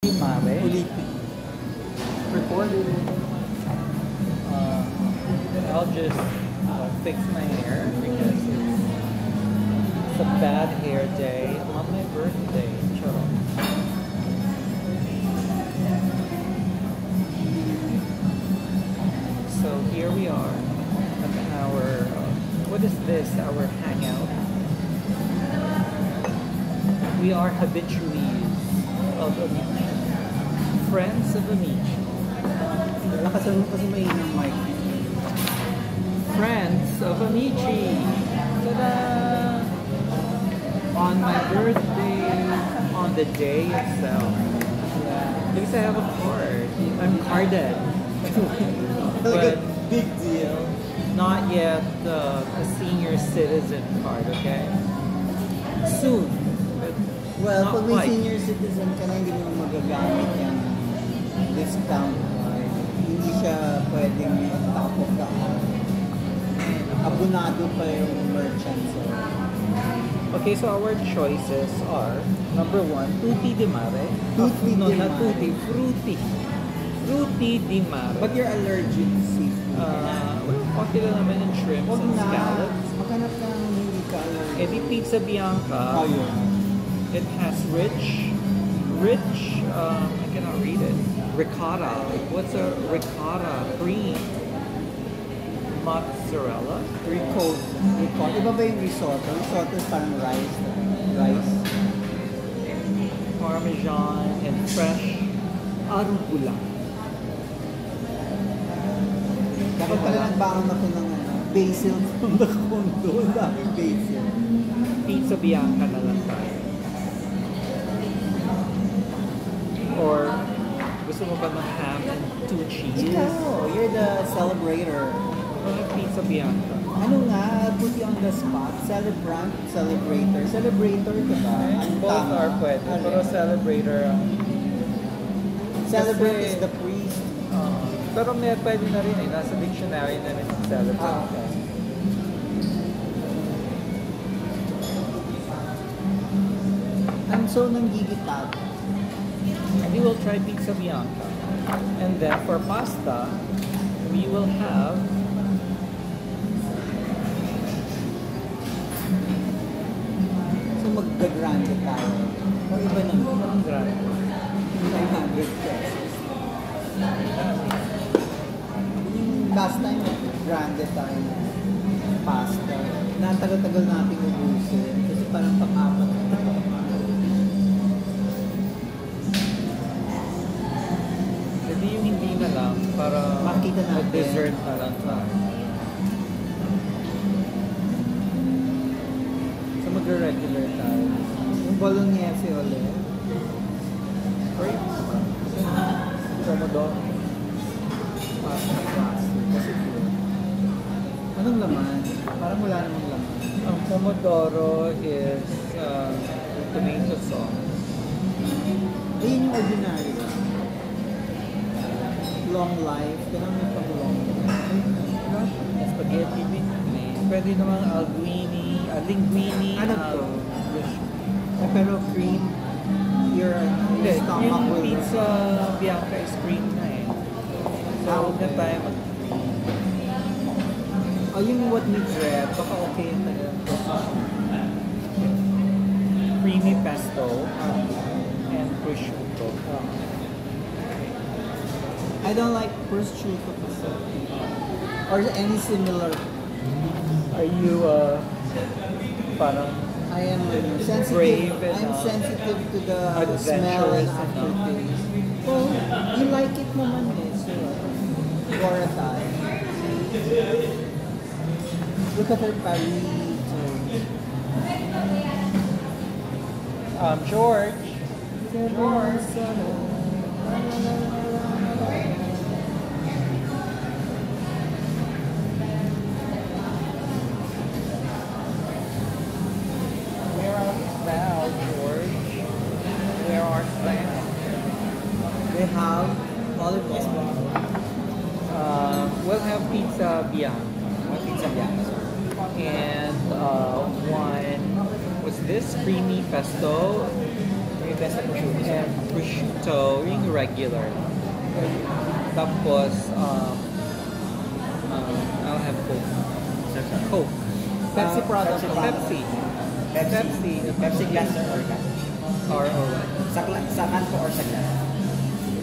di mare. Ulitin. Recorded. I'll just fix my hair because it's a bad hair day on my birthday. Charot. So here we are at our, what is this? Our hangout. We are habitués of Amici. Friends of Amici. Lakasan mo kasi mainang mic. Friends of Amici. Ta-da! On my birthday, on the day itself. Because I have a card. I'm carded. Like But a big deal. not yet a senior citizen card, okay? Soon. But Well, not pag may quite. senior citizen ka na, hindi mo magagamit yung discount card. Hindi siya pwedeng top of the house. Abonado pa yung merchant. So, Okay, so our choices are number 1, tutti di mare. Tutti No, di not mare. tutti, frutti. Frutti di mare. but you're allergic to seafood. Well, okay lang naman yung shrimps Huwag and na. scallops. Maghanap ka ng hindi ka allergic. Edi pizza bianca. Ayun. It has rich, I cannot read it. Ricotta. What's a ricotta? Cream. Mozzarella. Ricotta. Iba ba yung risotto? Risotto is parang rice. Rice. Parmesan and fresh arugula. Dapat pala nagbaon ako ng basil from the condo. Ang daming basil. Pizza bianca na lang tayo. Or gusto mo ba ng ham and 2 cheese? Ikaw, you're the celebrator. Pizza bianca. Ano nga, I'll put you on the spot. Celebrant, celebrator. Celebrator ka ba? Ang Both tama. are pwede. Ano Pero yan? celebrator ang Celebrant kasi- is the priest. pero may pwede na rin eh. Nasa dictionary na rin si celebrant. Okay. I'm so nanggigitag. And we will try pizza bianca. And then for pasta, we will have So mag-grande tayo. O iba naman. ang grande. 500 pesos. Yung last time, grande tayo na pasta. Natagal-tagal natin ubusin. Kasi parang pang-apat. Hindi yung hindi na lang para Makita natin. mag-dessert na lang tayo. So mag-regular tayo. Yung bolognese ulit. Great. Pomodoro. Pasta classic. Kasi pure. Anong laman? Parang wala namang laman. Ang pomodoro is tomato sauce. Ayun yung ordinary. Long life. Ganun may pang long life. Spaghetti din yun eh. Pwede namang linguine. Ano to? Prosciutto. Pero cream. Your Hindi, stomach yung will... pizza bianca is cream na eh. So, Ah, huwag na okay. tayo mag... Oh, yung what needs red. Baka okay yung tayo. Creamy pesto and prosciutto. I don't like prosciutto kasi. Or any similar. Are you, parang I am sensitive. Brave I'm enough. sensitive to the smell Adventurous and aftertaste. enough. Well, you like it naman eh. So, for a time. Look at her burrito. George? Where are thou, George? Where art thou? They have olive oil. We'll have pizza bianca. Pizza bianca. And one, what's this? Creamy pesto. We best na prosciutto, sir. And prosciutto, yung regular. Tapos, I'll have Coke. Sir, sir. Coke. Pepsi product. Pepsi. Pepsi glass, sir, or can? Or what? Sa can po or sa glass?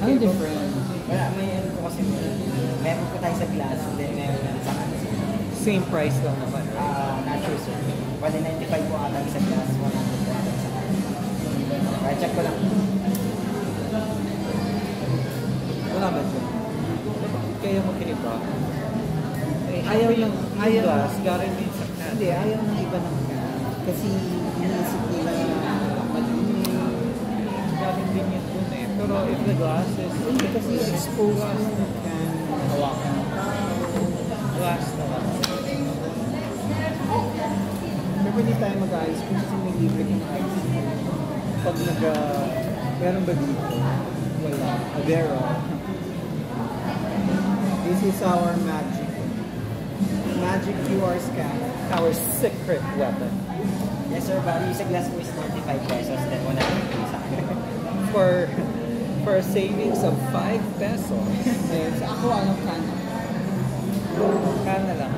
Anong difference? Wala, may ano po kasi, meron po tayo sa glass, and then meron sa can. Same price lang naman, right? Not sure, sir. 195 po ata sa glass, 100 po ata sa can. Right, check ko lang. Wala ba siya? Kaya mo kiniba. Ayaw yung ayaw glass, galing din sa can. Hindi, ayaw ng iba ng can. Kasi iniisip nila madumi. Galing din yun dun eh. Pero if the glass is... Hindi kasi exposed yung can. Hawakan. Glass naman. Pero pwede tayo mag-ice cream kasi may libre kong ice cream. Pag meron ba dito? Wala. Avera. This is our magic QR scan. Our secret weapon. Yes, sir. Bali, sa glass po is 95 pesos, then 100 sa can. For a savings of 5 pesos. Yes, ako anong can? Can na lang.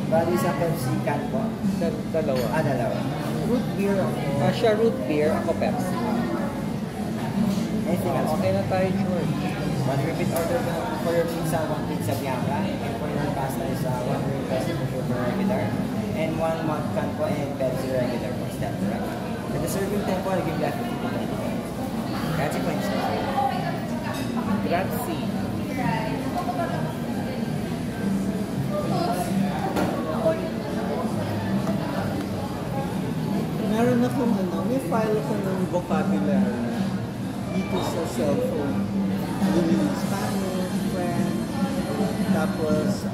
Bali, sa Pepsi can po. Dalawa. Dalawa. Root beer ako. Siya root beer, ako Pepsi. Anything else? Okay na tayo, George. One repeat order for your pizza, one pizza bianca, and for your pasta is 100 pesos for sugar regular, and one mug can po and Pepsi regular po. Is that correct? And the serving time po, naging left 50 to 90 pesos. Consequence. Grazie. Meron akong may file ako ng vocabulary dito sa cellphone. Yung Spanish, French, tapos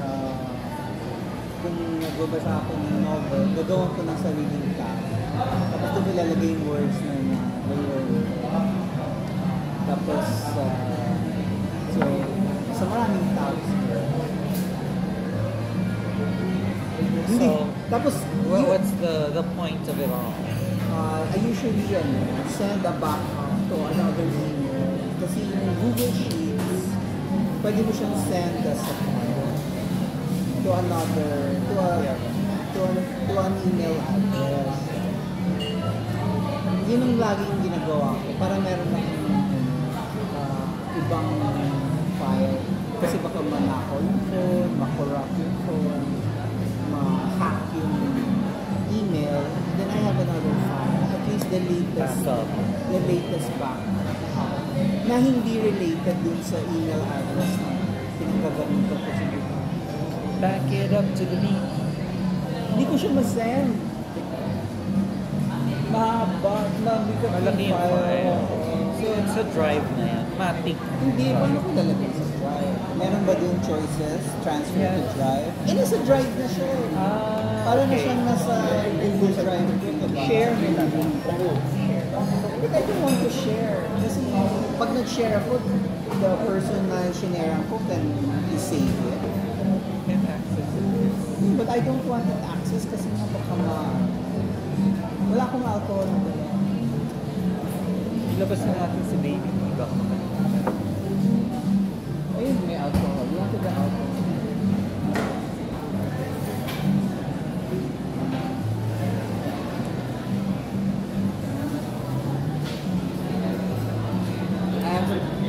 kung nagbabasa ako ng novel, gagawin ko ng sariling tab. Tapos doon ilalagay yung words na word. Tapos, so, sa maraming tabs. Hindi. So, Tapos, what's the point of it all? I usually send a backup to another email. Kasi yung Google Sheets, pwede mo siyang send as a file to an email address. Yun ang laging ginagawa ko para meron akong ibang file. Kasi baka manakaw yung phone, makorrupt yung phone, ma-hack yung email, then I have another file. At least the latest backup na hindi related dun sa email address na pinagagamit ko sa Google. Back it up to the beat. Hindi ko siya ma-send. Mabigat Malaki yung file. So it's a drive na yan. Matic. Hindi, paano ko lalagay sa drive? Meron ba dun choices? Transfer to drive? Nasa drive na siya. Parang na siyang nasa Google Drive. Share mo lang. But I don't want to share. Kasi pag nag-share ako, the person na shinare ko can save it. Can access it. But I don't want it access kasi nga baka wala akong alcohol na dala. Ilabas na natin si baby. Baka makalimutan. Ayun, may alcohol. You wanted the alcohol.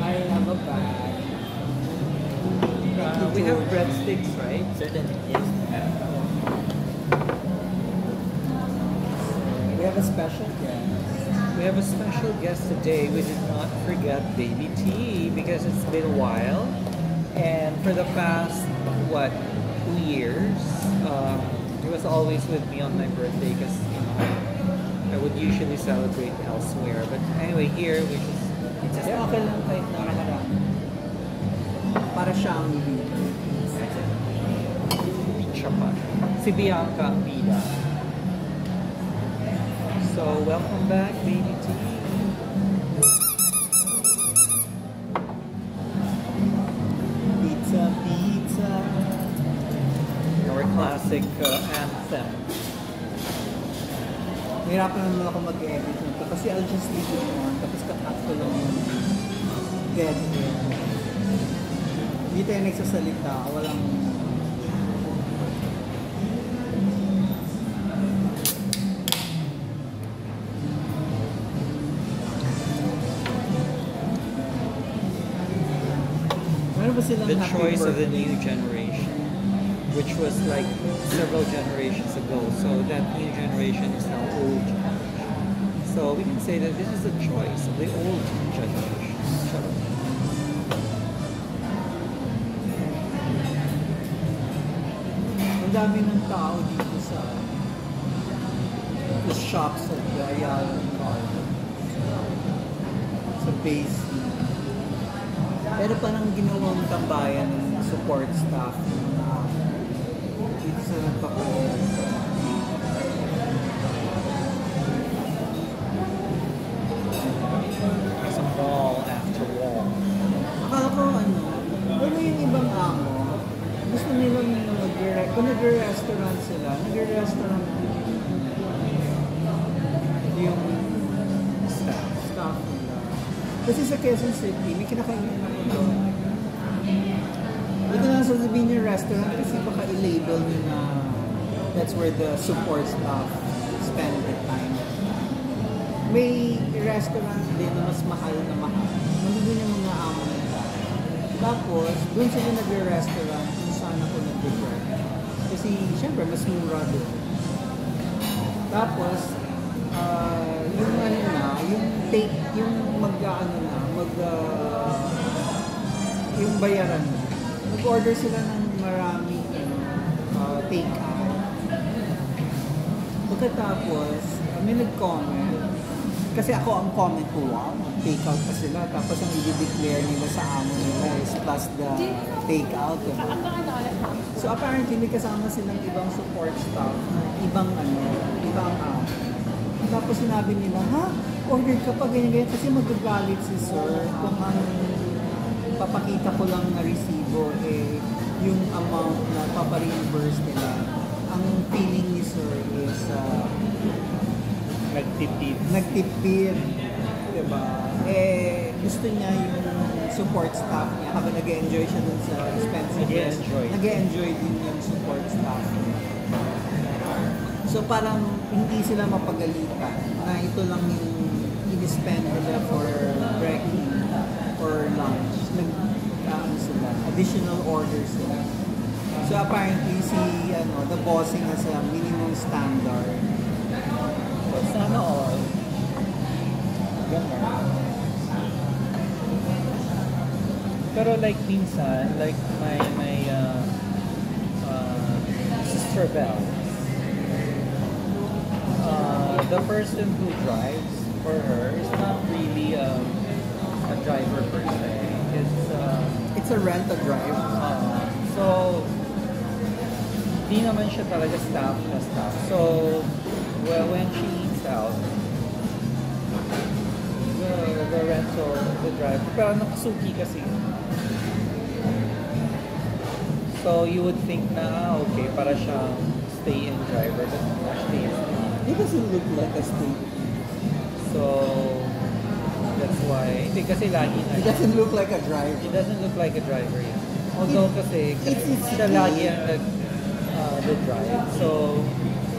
I have a bag. We have breadsticks, right? Certainly, yes. We have a special guest. We have a special guest today. We did not forget Baby T because it's been a while. And for the past, 2 years, he was always with me on my birthday because, I would usually celebrate elsewhere. But anyway, here we just... Okay lang kahit na maharap. Para siyang Siya pa. Si Bianca ang bida. So, welcome back, Baby T. pizza, pizza. Our classic anthem. Nahirapan naman ako mag-edit nito kasi I'll just leave it on tapos cut ko lang yung dead air. Hindi tayo nagsasalita, walang meron ba silang The happy choice of the birthday? new generation, which was like several generations ago. So that new generation is now old generation. So we can say that this is a choice of the old generation. Shut up. Ang dami ng tao dito sa the shops of the Ayala Garden sa base. Pero parang ginawang tambayan ng support staff dito sa nagpapalit. It's a wall after wall. Akala ko ano yung ibang amo, gusto nilang kung nag-restaurant sila, nag-restaurant yung staff nila. Kasi sa Quezon City, may kinakainin ako doon. Hindi ko na sasabihin yung restaurant kasi baka i-label nyo na that's where the support staff spend their time. May restaurant din na mas mahal. Nandun yung mga amo nila. Tapos, doon sila nag-restaurant kung saan ako nag-work. Kasi, syempre, mas mura doon. Tapos, yung ano na, yung take, yung yung bayaran na. Nag-order sila ng maraming take out. Pagkatapos, may nag-comment. Kasi ako ang comment ko, wow, take out pa sila. Tapos ang i-declare nila sa amo nila is plus the take out. Diba? So apparently, may kasama silang ibang support staff, ibang amo. Tapos sinabi nila, ha? Order ka pa ganyan-ganyan kasi magagalit si sir kung ang papakita ko lang na resibo yung amount na papareimburse nila. Ang feeling ni sir is nagtipid. Diba? Gusto niya yung support staff niya habang nag-enjoy siya dun sa expensive nag-enjoy din yung support staff niya. So parang hindi sila mapagalitan na ito lang yung i-spend nila for breaking or lunch. Sila, additional orders sila. So apparently the bossing has a minimum standard. But sana all. Ganun. Pero like minsan, like my sister Belle, the person who drives for her is not really a driver per se. It's a rent-a-drive. So, di naman siya talaga staff. So, well, when she eats out, the rental, the driver, pero nakasuki kasi. So, you would think na, okay, para siyang stay-in driver, but actually it's not. It doesn't look like a state. So, that's why, hindi kasi lagi na It doesn't look like a drive. It doesn't look like a driver yet. Although kasi siya lagi ang the drive. So,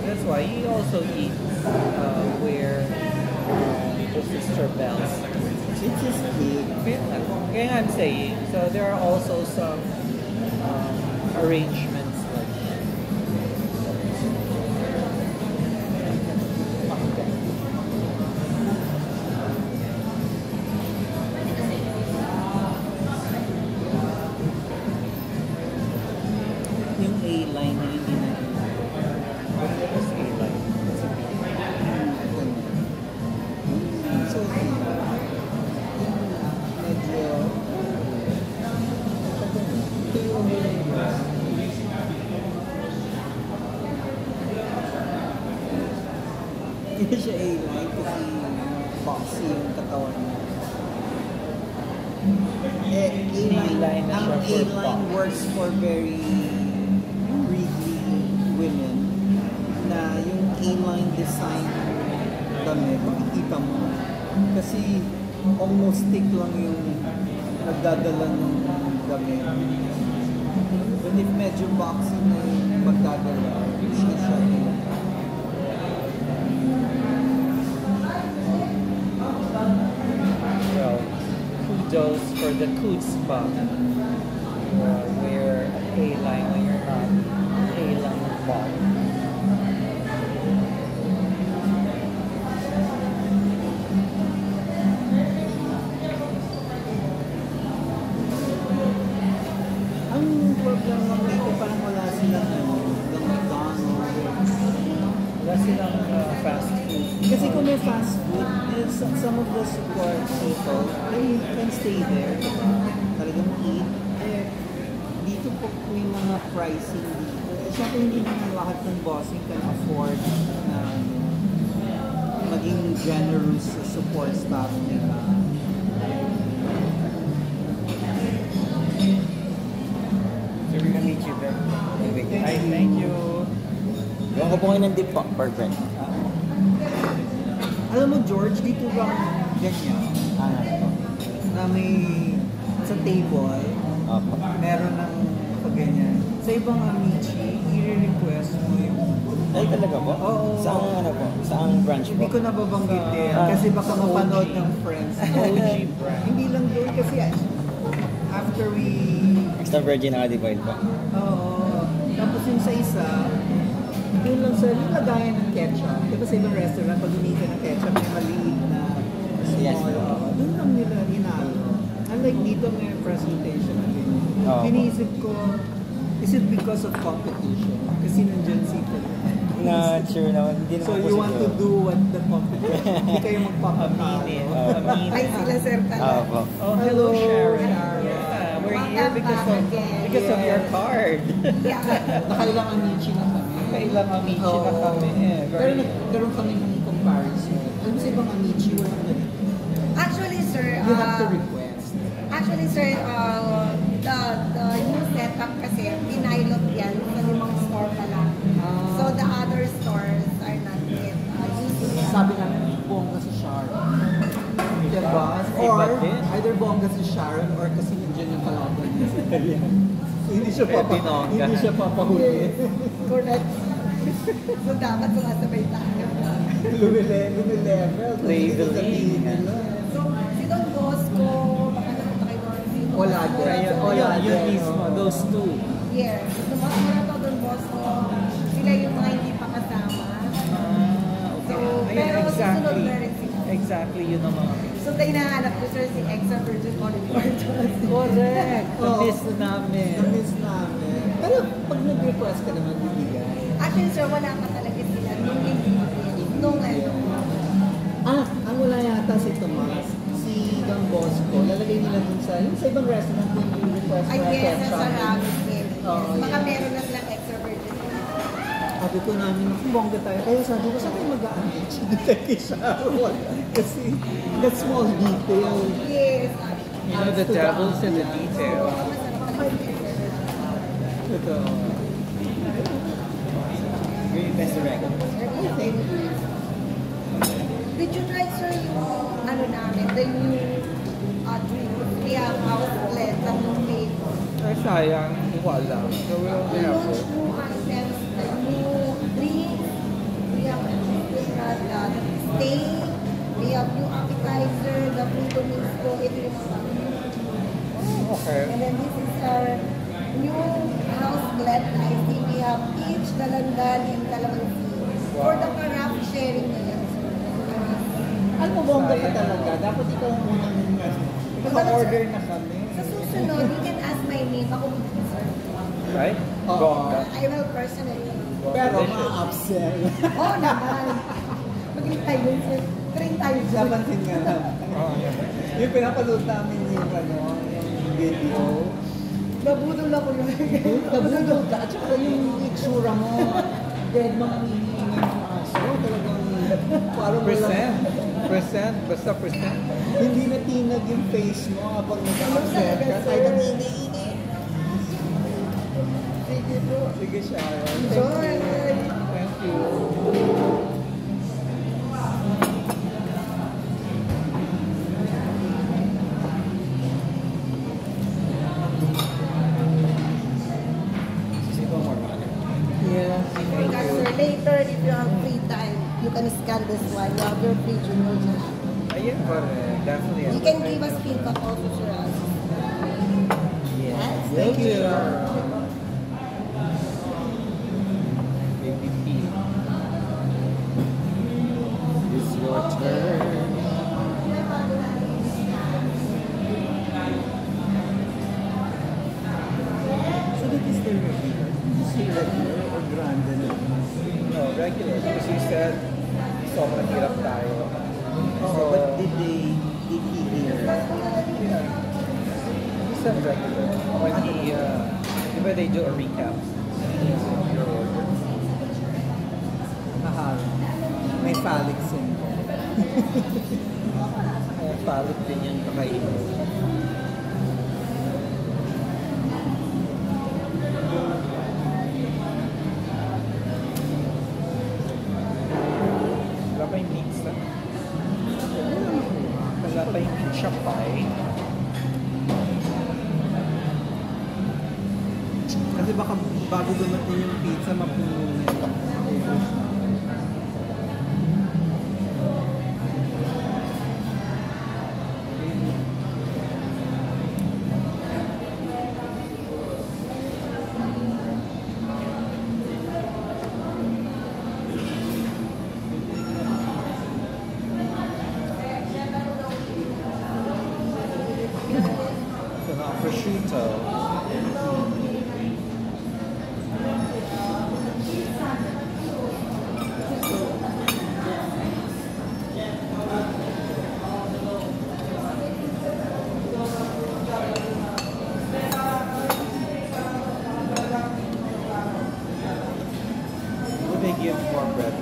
that's why he also eats where the sister Bells. It's his kid. Kaya nga I'm saying, so there are also some arrangements like that. Yung A-line na hindi na What is A-line? so, medyo hindi siya A-line kasi boxy yung katawan niya. A-line na ang siya for A-line box. works for very wriggly women na yung A-line design damit, makikita mo. Kasi almost thick lang yung nagdadala ng damit. But if medyo boxy na yung magdadala, hindi na siya. Well, kudos for the Coots Bug. Wear an A-line when you're not A-line bug. Ang problem lang dito, parang wala silang McDonald's. Wala silang fast food. Kasi kung may fast food, some of the support people, they can stay there. Talagang eat. Eh, dito po may mga pricing dito. Eh, syempre hindi naman lahat ng bossing can afford na maging generous sa support staff nila. So we're gonna meet you there. Hi, thank you. Gawa ko po ngayon ng deep pork bread. Alam mo George, dito bang ganyan? Na may sa table, Opo. meron ng ganyan. Sa ibang Amici, i-request mo yung... Ay, talaga po? Oo. Saan ano po? Saan branch Hindi po? ko nababanggit din. Ah, Kasi baka sa mapanood OG. ng friends. OG brand. Hindi lang doon kasi after we... Extra virgin olive po. Oo. Tapos yung sa isa, doon lang sa yung lagayan ng ketchup. Diba sa ibang restaurant, pag humika ng ketchup, may maliit na small. Yes. Doon lang nila inalo. Unlike dito may presentation na din. Oo. Iniisip ko, is it because of competition? Kasi nandiyan si Not sure naman. Hindi naman So po you want to siguro. do what the competition? Hindi kayo magpapamili. Aminin. Ay, Aminin. sila sir Opo. Oh, hello, Sharon. Sharon. Yeah, we're Welcome here because of your Yes. card. Nakailang Amici na kami. Kailang Amici na Oo. kami. Eh. Pero Very nagkaroon kami ng comparison. Ano sa ibang Amici, wala na rin. Actually, sir, You have to request. actually, sir, the new setup kasi, pinailot yan sa limang store pa lang. So, the other stores are not yet using it. Sabi namin, bongga si Sharon. Diba? Iba Or din. either bongga si Sharon or kasi nandiyan yung kalaban niya sa Italian. So, hindi siya Binongga. hindi siya papahuli. Correct. So, dapat sumasabay tayo. Lumilevel. Labeling. So, si Don Bosco, baka nakita kayo doon. Si Don Wala Bosco, din. sir. Wala yun din. mismo, those two. Yes. Mas mura Don Bosco. Sila yung mga hindi pa kasama. Okay. So, Ayun, pero susunod exactly. na rin sila. Exactly, yun ang mga So, tayo nahanap ko, sir, si Exa Virgin Olive Oil. correct. Oo. Na-miss namin. Na-miss namin. Pero pag nag-request ka naman, bibigay. Actually, sir, wala pa talaga sila nung hindi. Nung ano. Ang wala yata si Tomas, si Don Bosco, lalagay nila dun sa, yung sa ibang restaurant kung yung request I na guess, ketchup. sa ramen din. Oo, Baka yeah. meron na silang extra virgin. Sabi ko namin, bongga tayo. Kaya sabi ko, saan tayo mag-aanit? Hindi tayo kay Sharon. Kasi that small detail. Yes. You know, the devil's in the detail. Masarap pala yung extra virgin. Ito. Really best to recommend. Did you try, sir, yung ano namin, the new drink? We have house blend na new made. Ay, sayang. Wala. So, we only We have launched new items, the new drinks. We have stay. We have new appetizer, the Pluto Mixto. Ito yung mga Okay. And then this is our new house blend iced tea. We have peach, dalandan, and calamansi. For the carafe sharing na yan. Alam mo, bongga ka talaga. Dapat ikaw ang unang naka-order na kami. Sa susunod, you can ask my name. Ako mag-serve. Right? Oo. Bongga. I will personally. Pero Delicious. ma-upsell. Oo naman. Magaling tayo dun, sir. Train tayo dyan. Napansin nga namin. Oh, yeah. Yung pinapanood namin yung yung video. Nabudol ako yun. Nabudol ka. At saka yung itsura mo, dead mga hinihingi ng aso. Talagang parang Percent. Basta percent. hindi na tinag yung face mo habang nag-upset ka. Talagang hinihingi. Sige po. Sige, Sharon. Enjoy! Thank you. gonna scan this one. You have your free junior dyan. Ayun, correct. Definitely. You can give us feedback also, Sir Raz. Yes. Will Thank you, do. sir. Baby P. It's your turn. So that is the regular. Did you say regular or grande na? No, regular. Because you said, sobrang hirap tayo. Oh, but did he hear? Yeah. You said regular. When he, di ba they do a recap? Your order. Haha. May phallic symbol. Kaya palit din yung kakainin. Wala pa yung pizza. Wala pa yung pizza pie. Kasi baka bago dumating yung pizza, mapuno na yun. So now prosciutto. Would they give more bread?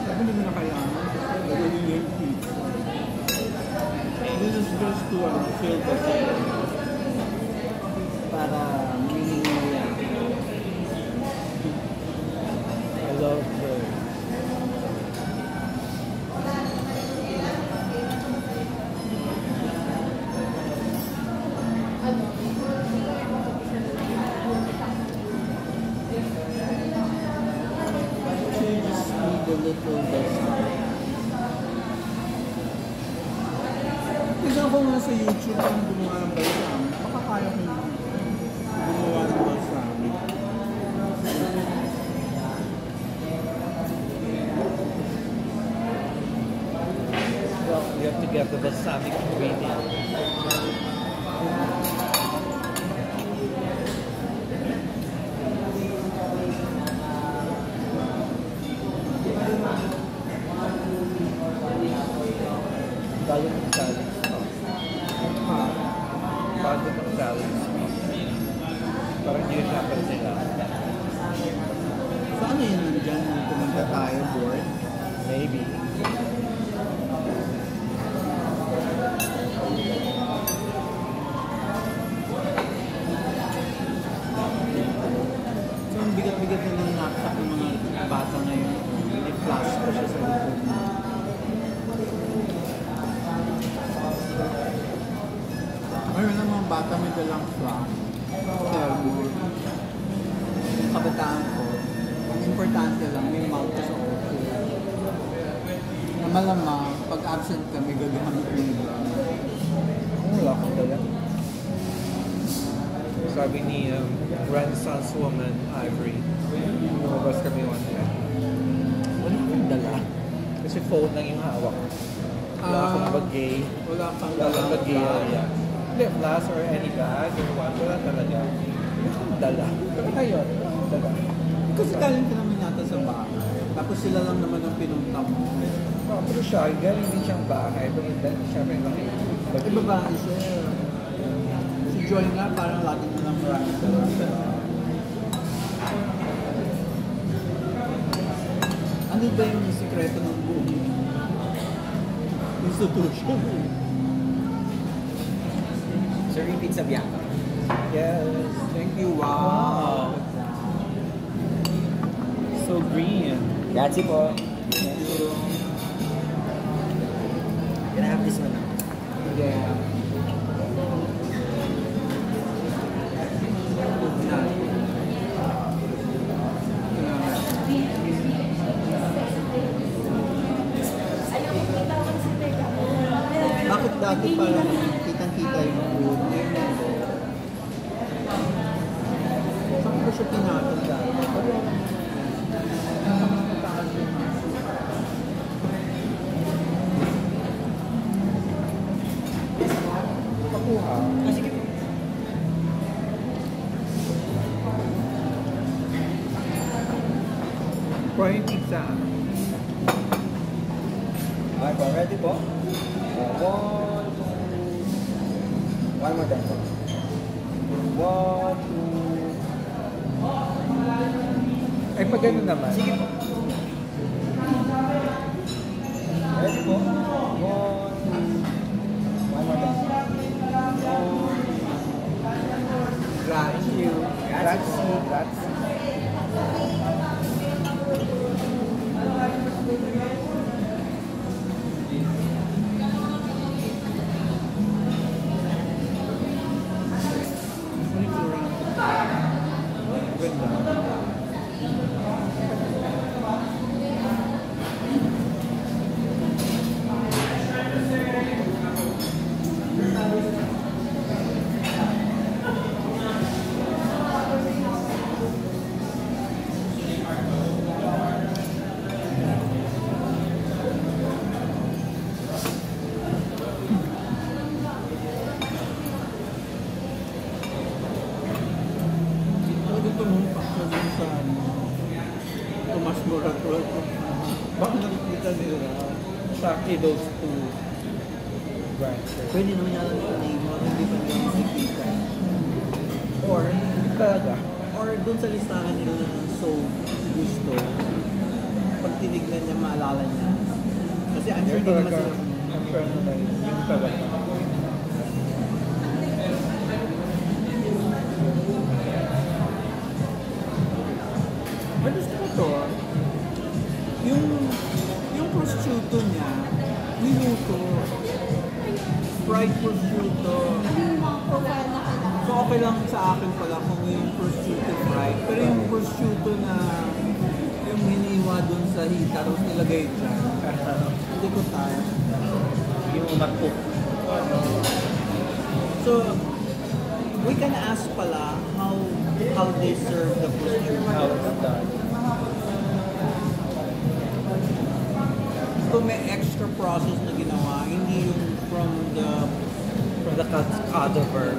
Sabi naman na kailangan. Gagawin yung pizza. This is just to fill the cake. Para minimum yan. I love bread. So you just need a little balsamic. Kasi ako nga sa YouTube ang gumawa ng balsamic. Baka kaya ko yung gumawa ng balsamic. Well, you have to get the balsamic ingredient. Bago ng salad sauce. Ha? Bago ng salad sauce. Parang hindi rin napansin lang. So ano yun nandyan nung pumunta tayo, board? Maybe. So ang bigat-bigat na ng knapsack ng mga bata ngayon. May flash pa siya sa likod. Mayroon ng mga bata may dalang flash. Servo. Yung kabataan ko, ang importante lang, may mount ka sa auto. Na malamang, pag absent ka, may gagamit mo yung Wala akong dala. Sabi ni Renaissance woman, Ivory. Lumabas kami one time. Wala akong dala. Kasi phone lang yung hawak. Wala akong bagay. Wala kang Wala akong bagay. bag. Yeah. Hindi, flask or any bag or what. Wala talaga. Wala akong dala. Ayun, wala akong dala. Kasi galing ka naman yata sa bahay. Tapos sila lang naman ang pinunta mo. Oh, pero siya, galing din siyang bahay. Pero siyempre laki. Pag babae siya, si Joy nga parang lagi na lang maraming dala. Ano ba yung sikreto ng buong institution? Sir, yung pizza bianca. Yes. Thank you, wow! So green. Grazie po. Gonna have this one now. Yeah. Good night. dati parang kitang-kita yung food. Ngayon ito. Saan ko siya pinatong dati? Pero, mataas yung aso. Pakuha. Sige po. Prime pizza. Okay po, ready po? One, two... One more time po. One, two... Ay, pag ganun naman. Sige po. Ready po? One, two... One more time. Grazie. Grazie. Grazie. Pwede tumumpak na dun sa Tomas Morato. Baka nakikita nila Exactly those two branches. pwede naman yata sa name mo, hindi pa nila makikita. Or, talaga. Or dun sa listahan nila ng so gusto, pag tinignan niya, maalala niya. Kasi I'm sure hindi naman sila. I'm sure naman yung talaga. Pero gusto ko to, yung prosciutto niya, niluto. Fried prosciutto. Ano yung mga profile na kailangan? So okay lang sa akin pala kung yung prosciutto fried. Pero yung prosciutto na yung hiniwa dun sa hita, tapos nilagay dyan. Hindi ko tayo. Yung umakok. So, we can ask pala how they serve the prosciutto. How it's done. Kung may extra process na ginawa, hindi yung from the cutover.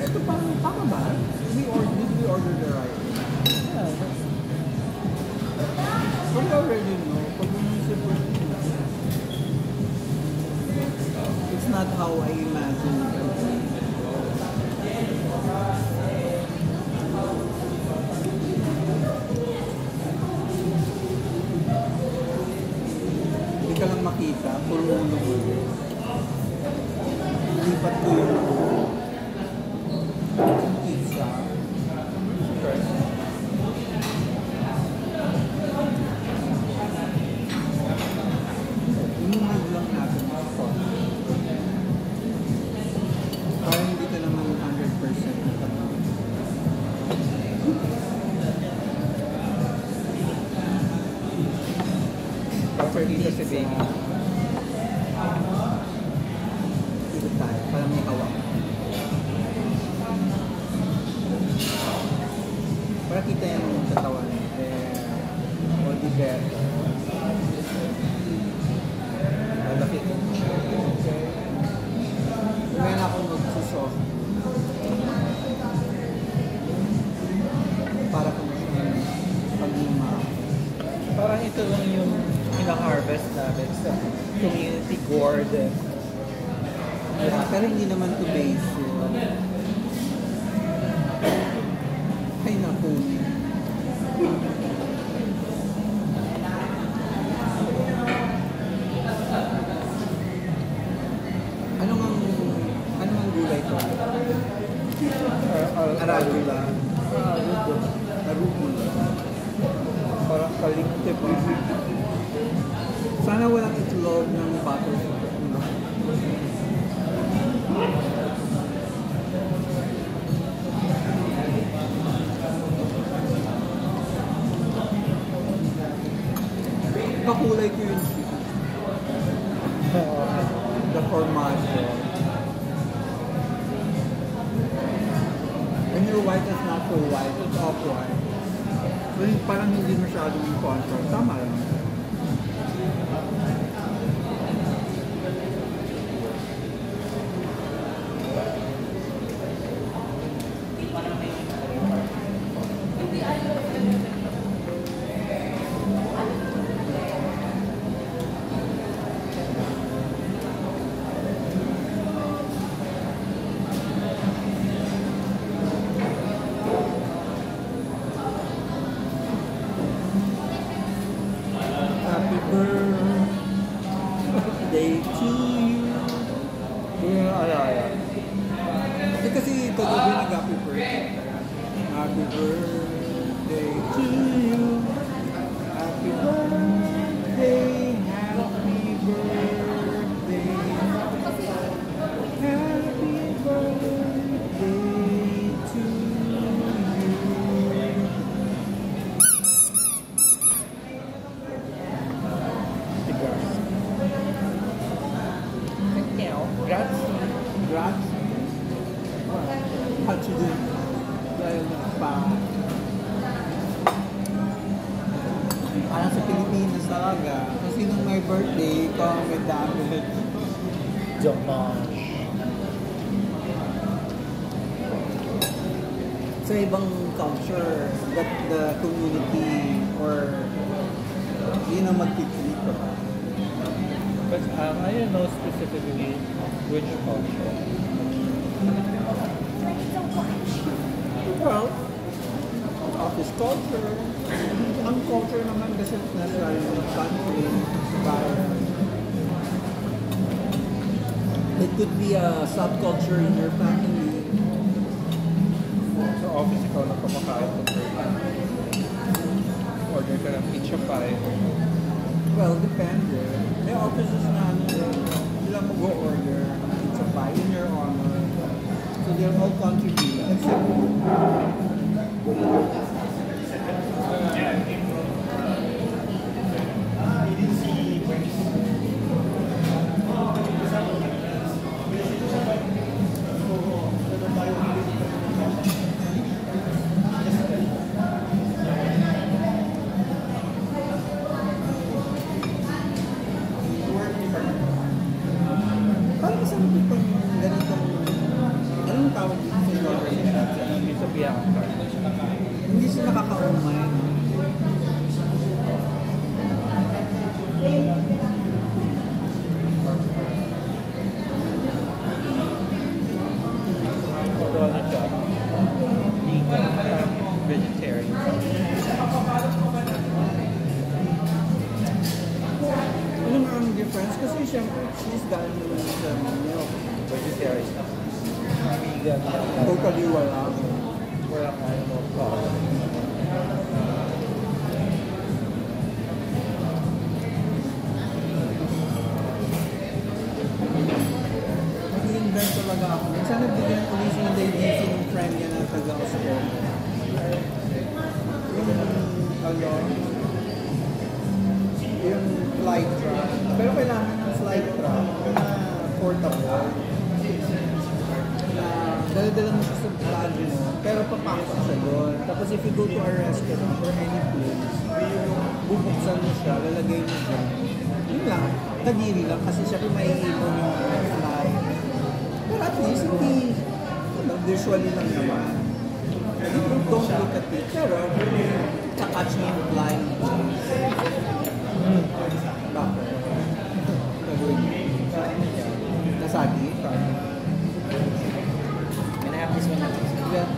ito parang tama ba? Did we order the right? Yeah, that's But I already know, pag umisip ko, it's not how I imagine it to be. Hindi ka lang makita, puro ulo mo. Lipat ko yung pizza. Imumove lang natin ang sauce. Para hindi ka naman 100% nakapag. proper dito si baby. Dito tayo, para may hawak. Para kita yung katawan. Body better. Malaki. Ngayon ako magsusoft. Para kung pag-ima. Parang ito lang yung ina-harvest namin sa community garden. Pero hindi naman to basil. Ay naku. Anong gulay to? Arugula. Arugula. Parang kalimtip. Sana walang itlog ng butterfly. Kakulay ko yung shoes. The formato. When your white is not so white, it's off-white. So parang hindi masyadong yung contrast. Tama lang. Happy birthday to you. Kasi kagabi nag-happy birthday. Happy birthday to you. Happy birthday. Happy birthday. Happy birthday to you. Grazie. At you din. Dahil parang sa Pilipinas talaga, kasi nung may birthday, ikaw ang may damage. Sa ibang culture, that the community or yun ang mag-treat ko. But I don't know specifically which culture. Well, office culture, ang culture naman kasi nasa country, environment. It could be a subculture in your family. So office ikaw na kumakain ng burger. Order ka ng pizza pie. Well, depende. May offices na sila mag-order ng pizza pie in your honor. So they're all contributing. Except parang isang itong ganitong, anong tawag dito sa order? Hindi sa Bianca. Hindi sila nakakaumay. Ito ano siya? Vegan, vegetarian. Ano nga ang difference? Kasi siyempre, cheese dahil naman sa milk. Vegetarian. Vegan. Totally wala. Walang animal product. Nag-invent talaga ako. Minsan nagbigyan ko rin siya ng DDC ng friend niya na taga-Australia. Yung flight truck. Pero kailangan ng flight truck na portable. Na dala-dala mo siya sa bag mo, pero papasok siya doon. Tapos if you go to a restaurant or any place, bubuksan mo siya, lalagay mo siya. Yun lang, kadiri lang kasi siya kung maiipon yung flight. Pero at least, hindi, visually lang naman. Don't look at it. Pero, kakatch mo yung blind. Bakit? Gagawin mo. Nasagi? Can I have this one? Yeah.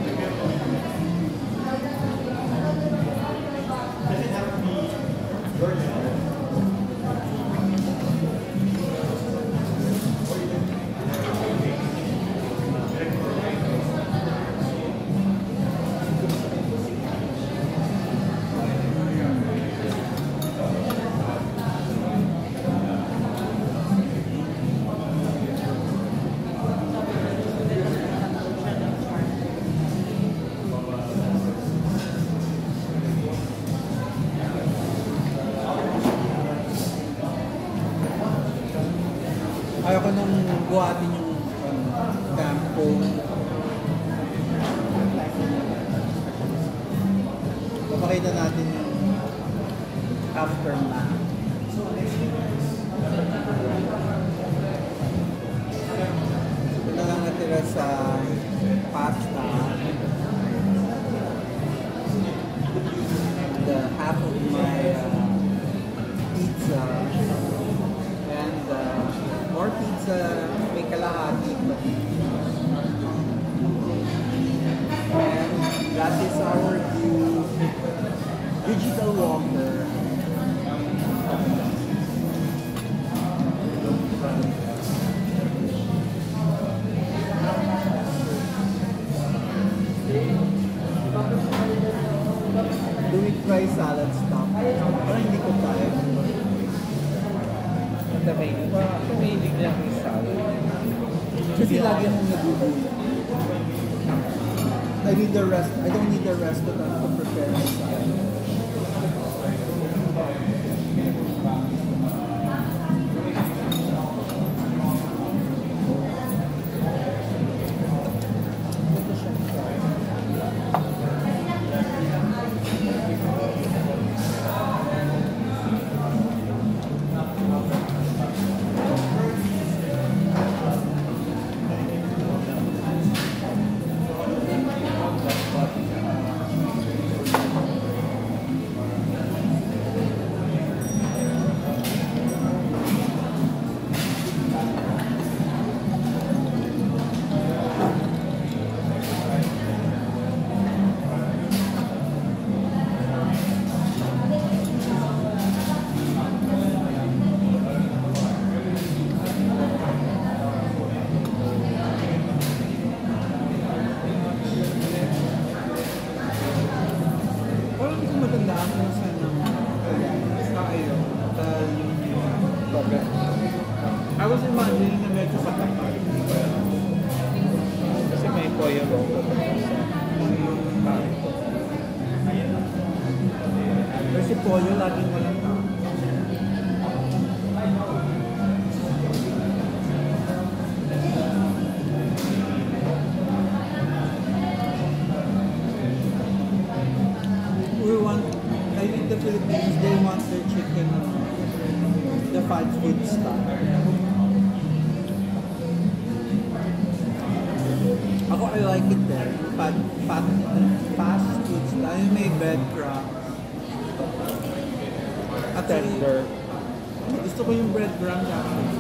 Ayoko nang buhatin yung dampo. Papakita natin yung aftermath. Ito na lang natira sa pasta. The half of my pizza and more pizza, may kalahati pa. And that is our new digital walker. Do we try salad stuff? Parang hindi ko kaya. Mahilig lang yung salad. Kasi lagi akong nagugulat. I don't need the restaurant to prepare my salad. I was imagining na medyo patapal. Kasi may Pollo Loco sa pare ko. Pero si Pollo laging walang tao. I think the Philippines, they want their chicken, the fast food stuff. Ako, I like it there. Fast food style. Yung may breadcrumbs. Tender. Gusto ko yung breadcrumbs actually.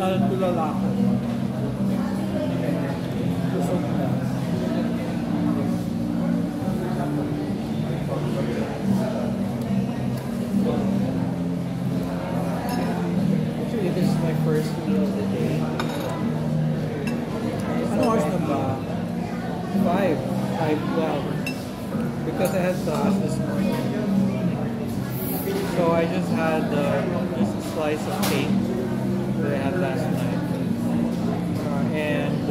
Nalan ko lalaki. Busog na. Actually, this is my first meal of the day. Ano oras na ba? 5:12. Because I had class this morning. So I just had just a slice of cake that I had last night. And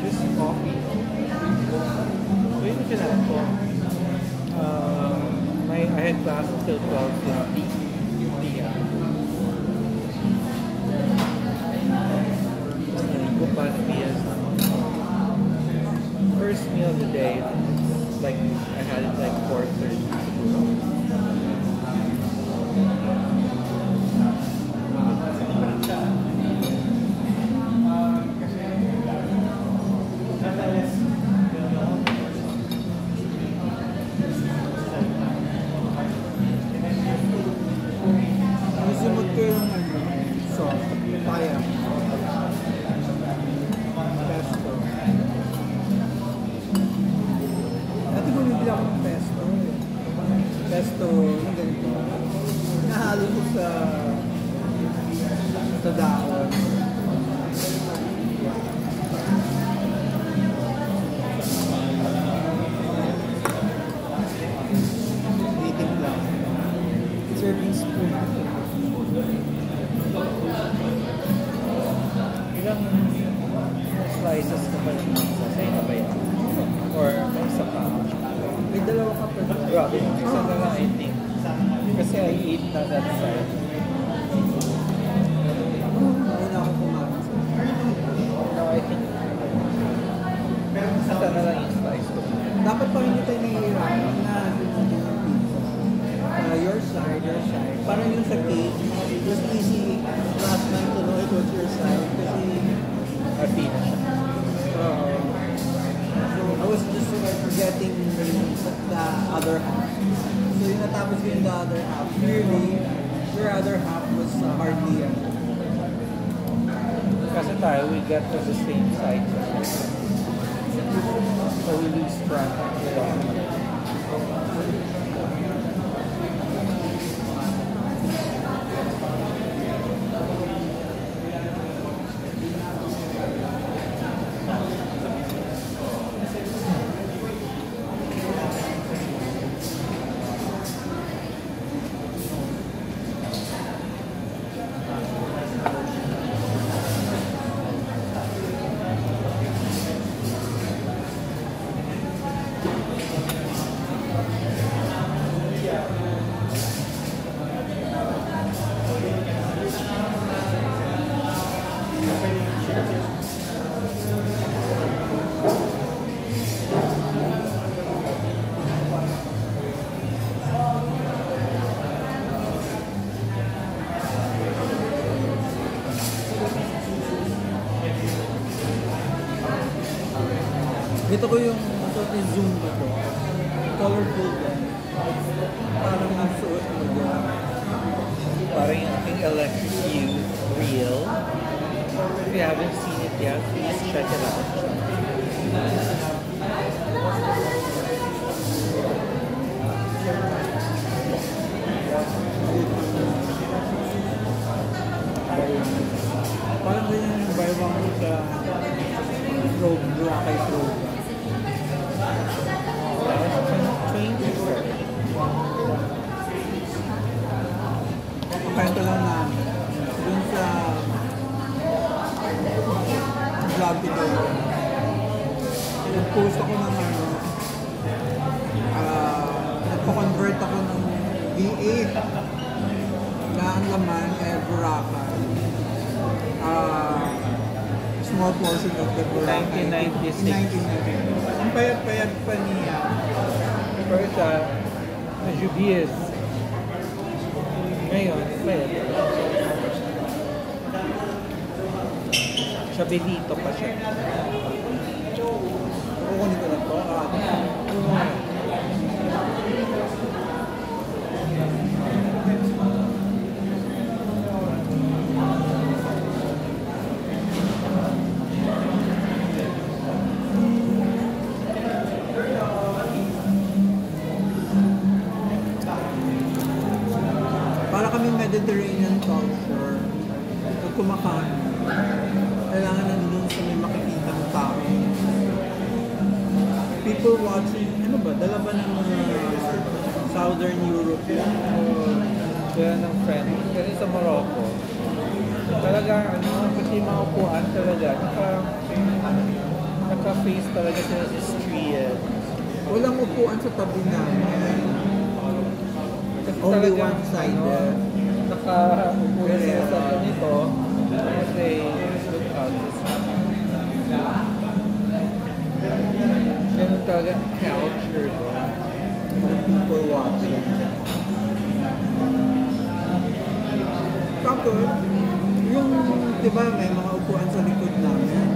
just coffee. So yun yung kinain ko. I had class until 12:50 p.m. Bukas Mia's first meal of the day. Like I had it like 4:30. Nasimot ko yung sauce. Paya. Pesto. Dati bumibili ako ng pesto. Pesto, yung ganito. Nahalo ko sa dahon. Eating lang. Isa na lang, I think. Kasi I ate na that side. Una ako kumain sa No, I think isa na lang yung slice ko. dapat pa hindi tayo nahihirapan na natin yung pizza. Your side. Parang yung sa cake, it was easy last time to know it was your side kasi Happy na siya. I was just forgetting the other half. So yung natapos ko yung the other half, clearly, your other half was hardly Kasi tayo, we got to the same side. So we lose track. Ito ko yung sort of zoom na to. Colorful yan. Parang ang suot mo dyan. Parang yung aking electric view reel. If you haven't seen it yet, please check it out. Parang ganyan yung baywang ko sa Boracay program. Kwento lang namin. Dun sa vlog ko doon, nag-post ako ng nagpo-convert ako ng V8 na ang laman Boracay. Small portion of the Boracay. 1996. 1996. Ang payat-payat pa niya. First, medyo BS. Ngayon, pwede. Siya pa siya. Kukunin ko lang to. Para kami Mediterranean culture, pag kumakain, kailangan nandun sa may makikita ng tao. People watching, ano ba, dala ba ng mga Southern Europe yan? Kaya ng friend. Kasi sa Morocco, talaga, pati mga upuan talaga, naka-face talaga sila sa street. Walang upuan sa tabi namin. Kasi Only talagang, one-sided. Naka-upo sila sa ganito, kasi look out this ganun talaga culture ko. People watching. Tapos, yung, di ba, may mga upuan sa likod namin.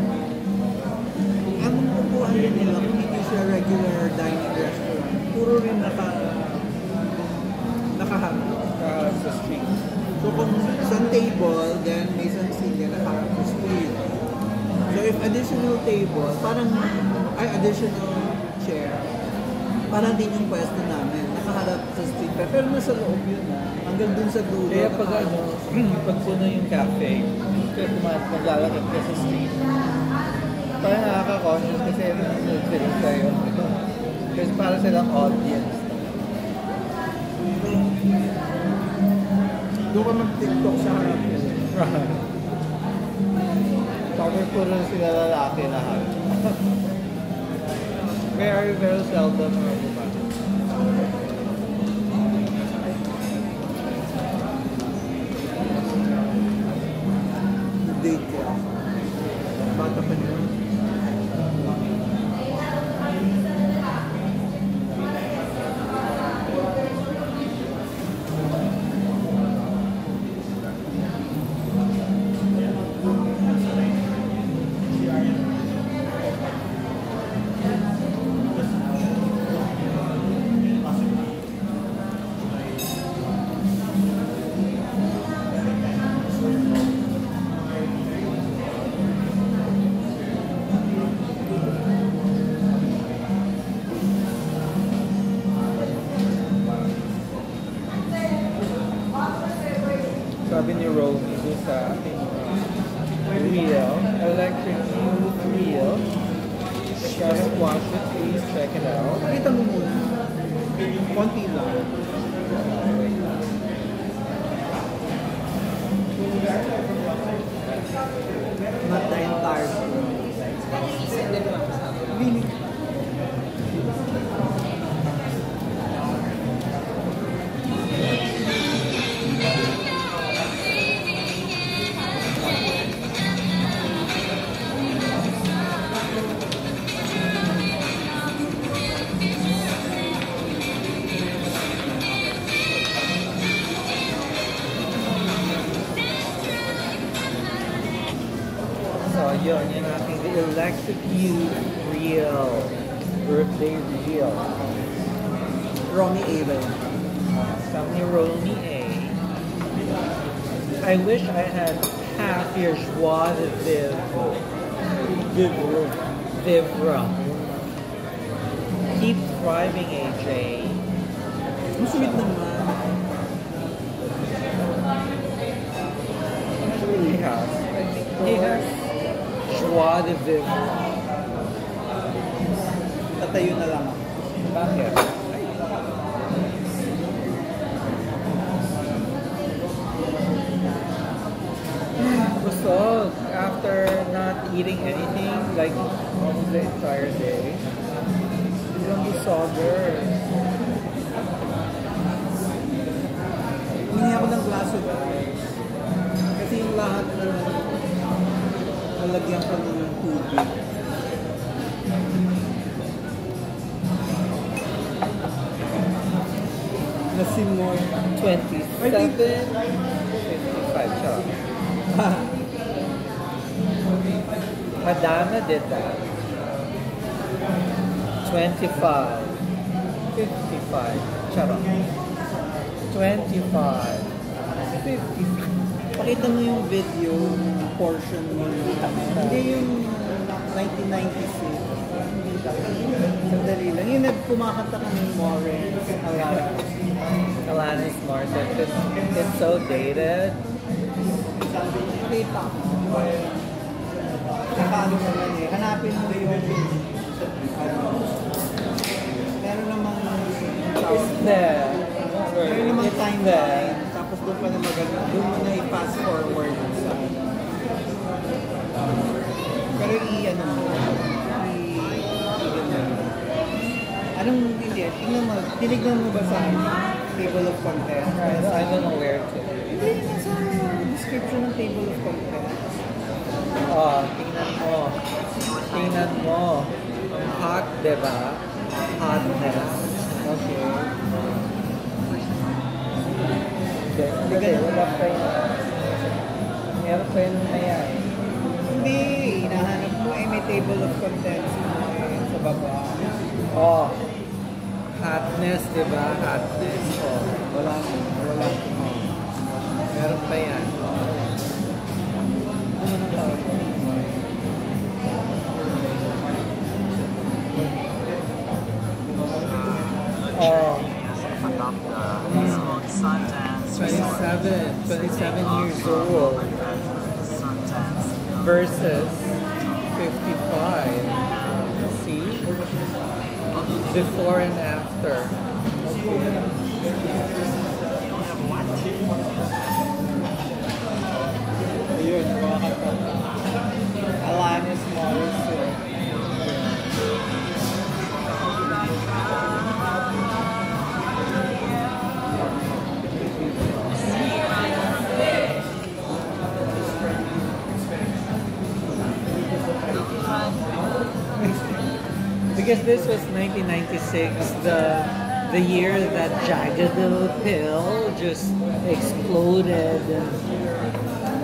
Ang mga upuan din nila, kung hindi siya regular dining restaurant, puro rin nakaharap. Sa street. So kung isang table, then may isang silya nakaharap sa street. So if additional table, additional chair, parang din yung pwesto namin, nakaharap sa street. Pero nasa loob yun hanggang dun sa dulo. Kaya pag pag puno yung cafe, kaya maglalakad ka sa street, parang nakaka-conscious kasi nanonood sila sa'yo. Kasi para silang audience. Doon ka mag-TikTok sa harap yun. Cover puro sila lalaki lahat. Very, very seldom mga babae. sa ating reel. Electric Youth Reel. Just watch it, please check it out. Pakita mo muna. Konti lang. Not the entire film. Really? So, yun, yung ating The Electric Youth Reel. Birthday Reel. Ronnie Avon. Something Romy A. I wish I had half your joie de vivre. Keep thriving, AJ. Ang sweet naman. Actually, he has. I think he has joie de vivre. Tatayo na lang ako. Bakit? Busog. After not eating anything, like almost the entire day. Biglang busoger. Humingi ako ng glass of ice. Kasi yung lahat na nalagyan ko ng tubig. Nasimoy. 27, 55, charot. Madonna did that. 25, 55, charot. 25, 55. Pakita mo yung video portion mo. Hindi yung 1996. Sandali lang. Yung kumakanta ka ng Morris, Alanis Morissette, it's so dated. Kita mo. Paano naman eh. Hanapin mo yung meron namang It's there. meron namang It's there. timeline. Tapos doon pa na maganda. Doon mo na i-fast forward sa pero i-ano mo. Anong hindi? Tingnan mo. Tinignan mo ba sa table of contents? I don't know where to. Hindi na sa description ng table of contents. Oh, tingnan mo. Tingnan mo. Hot, diba? Hotness. Okay. Hindi, wala pa yun. Meron pa yun na yan. Hindi. Hinahanap mo may table of contents sa baba. Oh. Hotness, diba? Hotness. Oh. Wala. Wala. Oh. Meron pa yan. Ano nang tawag ko? Oh. He's on Sundance 27 years old versus 55. See? Before and after. Ayun, makakata. Alanis Morissette. Because this was 1996, the year that Jagged Little Pill just exploded.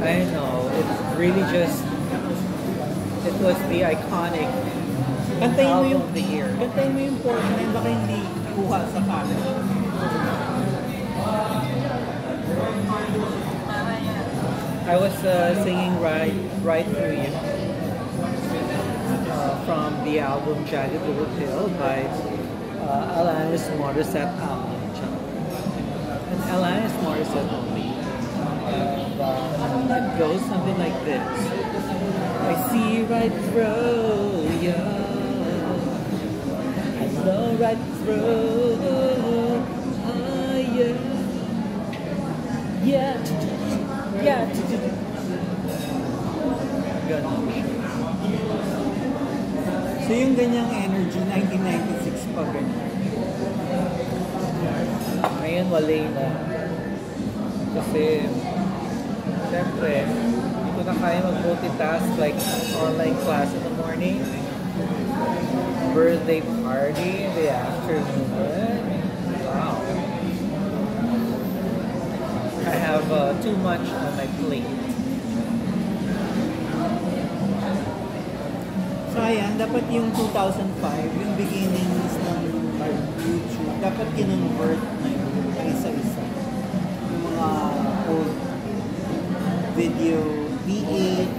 I know, it's really just, it was the iconic Kantayin mo album yung of the year. Kantayin mo yung portion na yun, baka hindi kuha sa kanan. I was singing right through you from the album Jagged Little Pill by Alanis Morissette album. And Alanis Morissette only. It goes something like this. I see right through you. I know right through. Yeah. Yeah. Yeah. Ganon siya. So yung ganyang energy, 1996 pa ganyan. Ngayon, wala na. Kasi, siyempre, hindi ko na kaya mag-multitask like online class in the morning, birthday party in the afternoon. Wow. I have too much on my plate. Sayang, dapat yung 2005, yung beginnings ng YouTube, dapat kinonvert na yun, isa-isa. Yung mga old video, V8,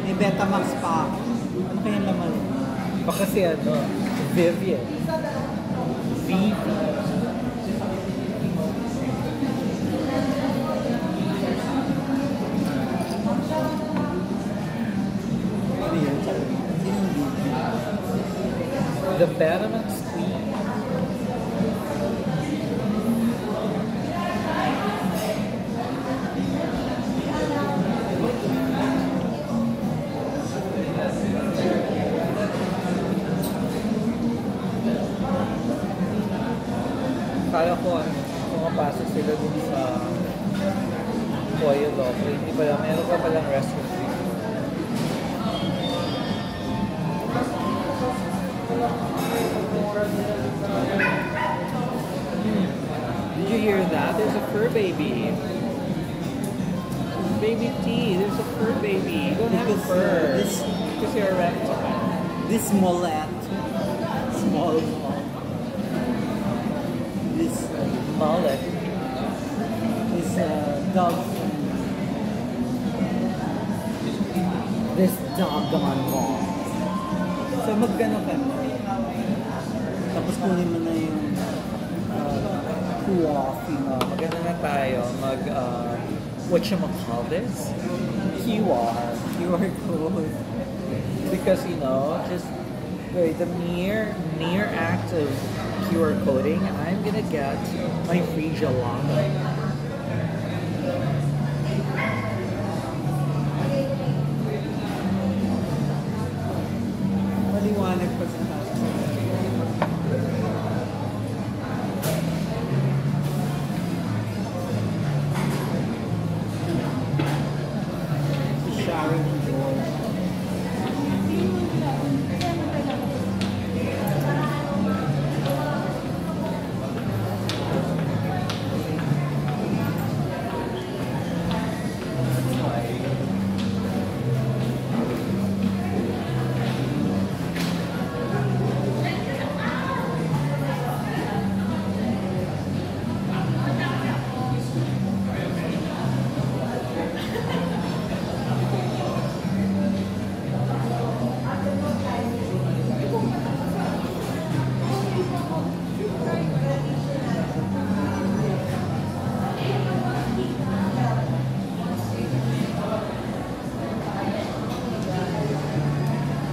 may Betamax pa ako. Ano kaya naman? Baka si Vivian. Vivi. Ano yun? Sinong video? The Betamax Queen. Kala ko pumapasok sila dun sa Pollo Loco. Hindi pala, meron pa palang restaurant. Did you hear that? There's a fur baby. Baby T, there's a fur baby. You don't have Because, fur. this- Because you're a reptile. This mullet, small mullet. This Mullet. dog. This doggone ball. So magkano ka na? Tapos kunin mo na yung coffee. Maganda na tayo. Call this? QR. QR code. Because, just the mere act of QR coding, I'm gonna get my free gelato. Maliwanag pa sa taas. Si Sharon George.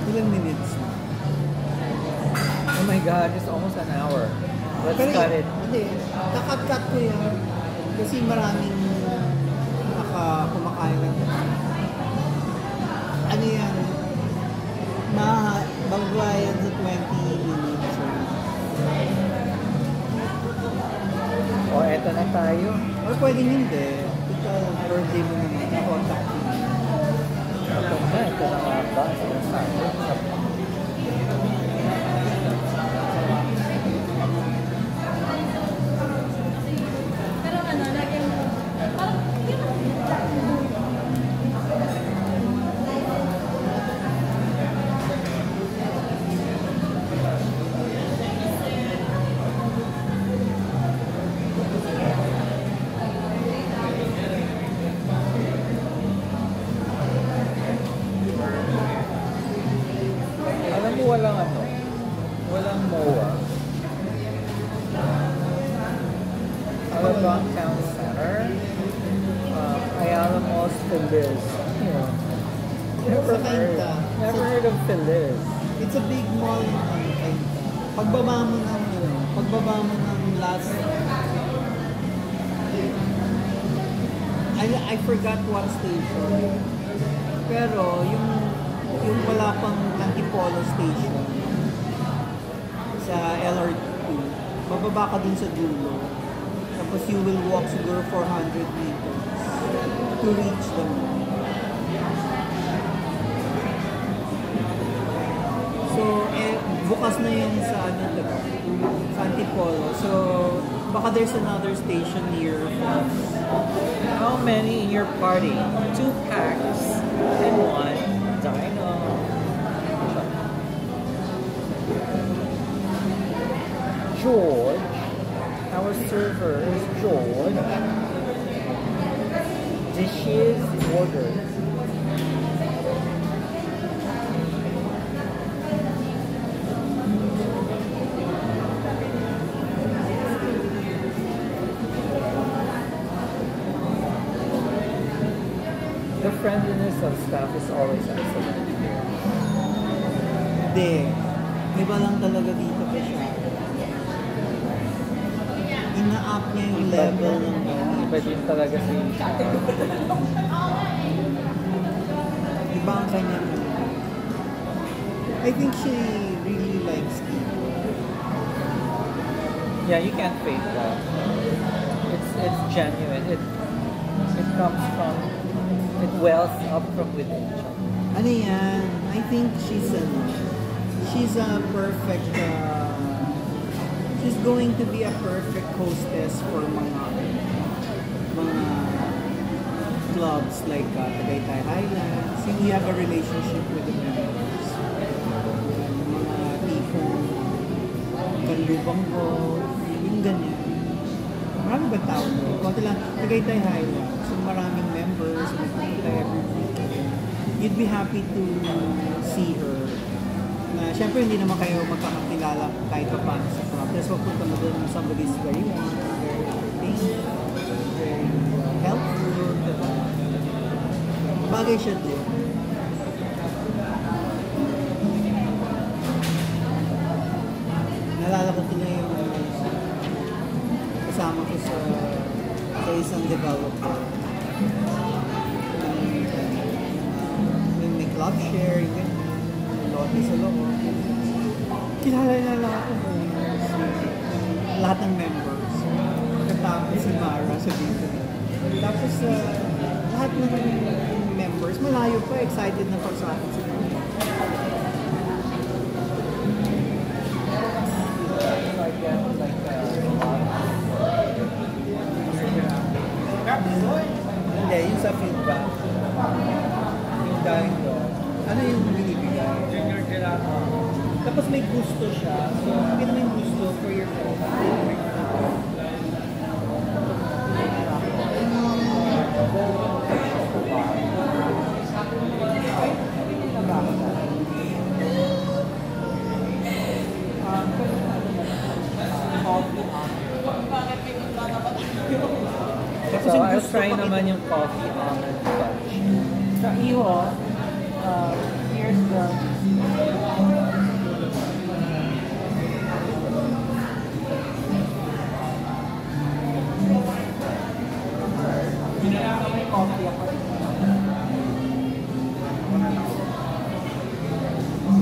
Ilang minutes na? Oh my god, it's almost an hour. Let's Pero cut it. Hindi, kakat-cut ko yan. Kasi maraming kumakain ng ano yan, magbayan sa 20 minutes. O, eto na tayo. Or pwedeng hindi. Ito, birthday mo naman. Na-contact mo. Ito na nga ba? Sinasabi. Pero lagyan mo. Parang, Alam mo, walang MOA. Alabang Town Center. I Alamos Feliz. Yeah. Never Sa heard. Cainta. Never heard of Feliz. It's a big mall in Cainta. Pagbaba mo ng last... I forgot what station. Pero yung wala pang Antipolo station sa LRT, bababa ka dun sa dulo. Tapos you will walk siguro 400 meters to reach the mall. So, bukas na yun sa sa Antipolo. So, baka there's another station near us. How many in your party? 2 packs and 1 dino. George, our server is George. Dishes ordered. The friendliness of staff is always excellent here. Hindi. Iba lang talaga dito pa siya. Ina-up niya yung level ng Iba din talaga si iba ang kanyang I think she really likes people. Yeah, you can't fake that. It's genuine. It comes from, it wells up from within. Ano yan? I think she's a perfect she's going to be a perfect hostess for mga clubs like Tagaytay Highlands. You have a relationship with the members. Mga tipong Kanlubang Golf, yung ganyan. Marami ba tao doon? Konti lang, Tagaytay Highlands. So maraming members, nagpunta every weekend. You'd be happy to see her. Na syempre hindi naman kayo magkakakilala kahit pa paano sa club. Tapos magpunta mo doon somebody's very warm, very entertaining, very helpful, diba? Bagay siya doon. Nalala ko sila yung kasama ko sa isang developer. May club share, yung lote sa loob. Kilala na lahat ng owners, lahat ng members. Katapos si Mara sa dito. Tapos lahat ng members, malayo pa, excited na pa sa akin sila. Hindi, yung sa feedback. Yung dahil doon. Ano yung binibigay? Junior gelato. Tapos may gusto siya. So, pagkita mo yung gusto for your coffee. So, I'll try naman yung coffee almond fudge. Sa iho, here's the coffee ako.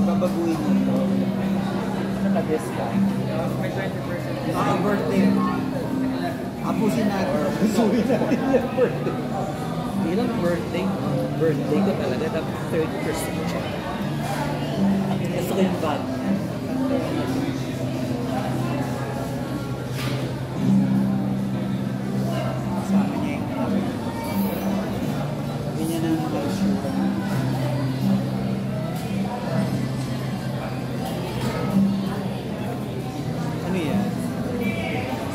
Babaguhin mo ito. Naka-discount. May 20%. Birthday mo. Apusin natin. Apusin natin yung birthday. Ilang birthday? Birthday ko talaga na 30% check. Gusto ko yung bag. Kasama niya yung bag. Ganyan ang nag-sure. Ano yan?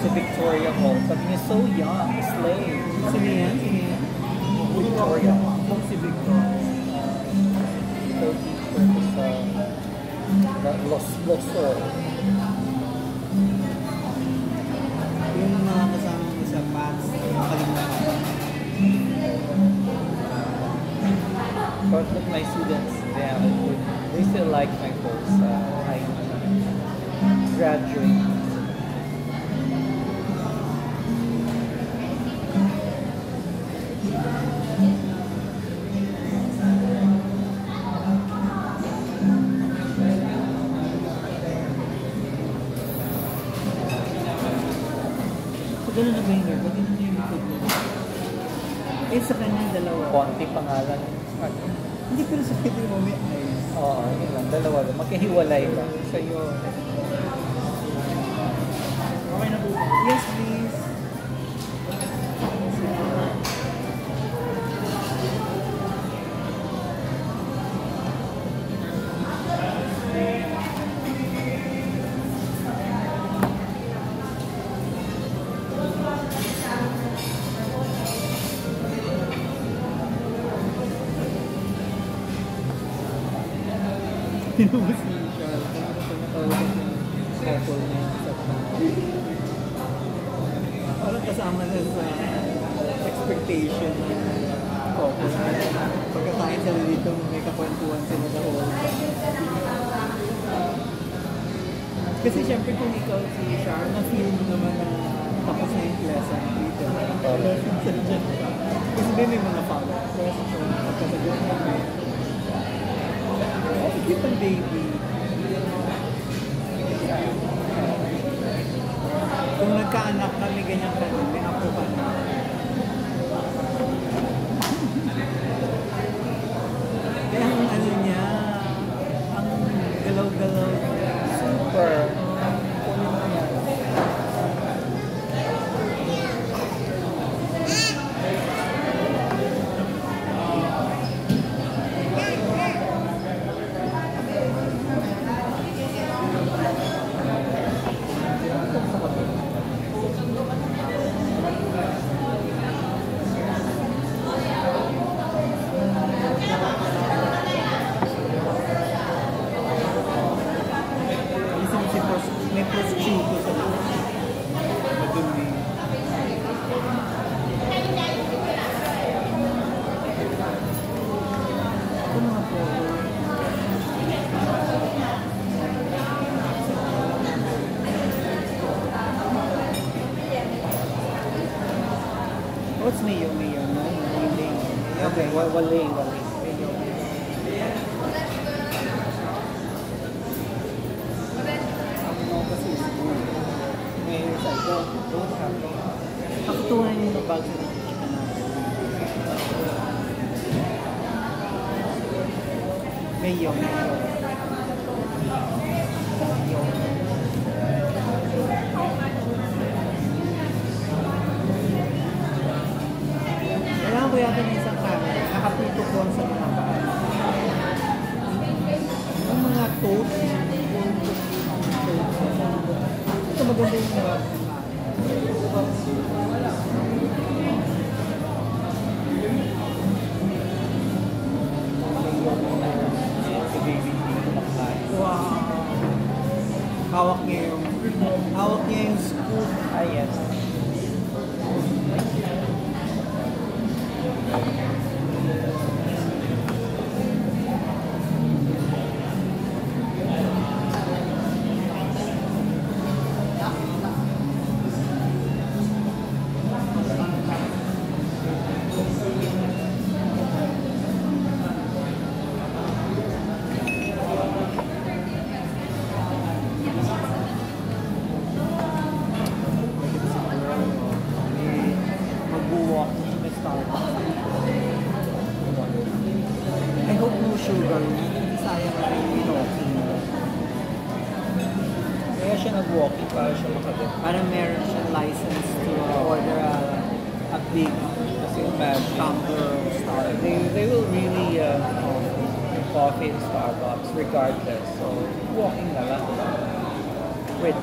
Sa Victoria Hall. Sabi niya, so young, slave. Sino yan? Sino yan? Victoria. Kung si Victor. 30% sa Losor. Yung mga kasama mo sa Pats, nakalimutan. But my students, they still like my posts. I graduate. So, ganun na ba yung hair? Ba't yun yung likod mo? Eh, sa kanya, dalawa. Konti pangalan. Hindi, pero sa kanya mo may eyes. Oo, yun lang. Dalawa lang. Magkahiwalay lang. Sa'yo. Okay na po. Yes, please. Tinubos ni Michelle. Kaya ko natawag yung couple niya sa parang kasama na sa expectation ng couple. Pagkakain sila dito, may kakwentuhan sila the whole time. Kasi syempre kung ikaw si Char, na-feel mo naman na tapos na yung lesson dito. Kasi may mga follow-up question. Pagkasagot mo may cute ang baby. Kung nagkaanak kami, ganyan ka rin, may apo ka na. Kaya ang ano niya, ang galaw-galaw niya. Super. May prosciutto sa loob. Madumi. Ito mga po. What's mayo? Mayo, no? Mayo. Okay, wali. Mayo. Kasi may sa don't have. Pakutuhan yung nabag sa chicken natin. Mayo. Kailangan ko yata ng isang camera. Nakapito ko sa mga paan. Ang mga toast. Ito maganda yung mga Si baby hindi kumakain. wow. Hawak niya yung scoop. Ah, yes. Mag-walk sa Starbucks. I hope no sugar. Hindi sayang na rin yung walking. Kaya siya nag-walking para siya makagad. Parang meron siyang license to order a big Kasi imagine, tumbler of Starbucks. they will really coffee in Starbucks regardless. So, walking na lang. Ritz.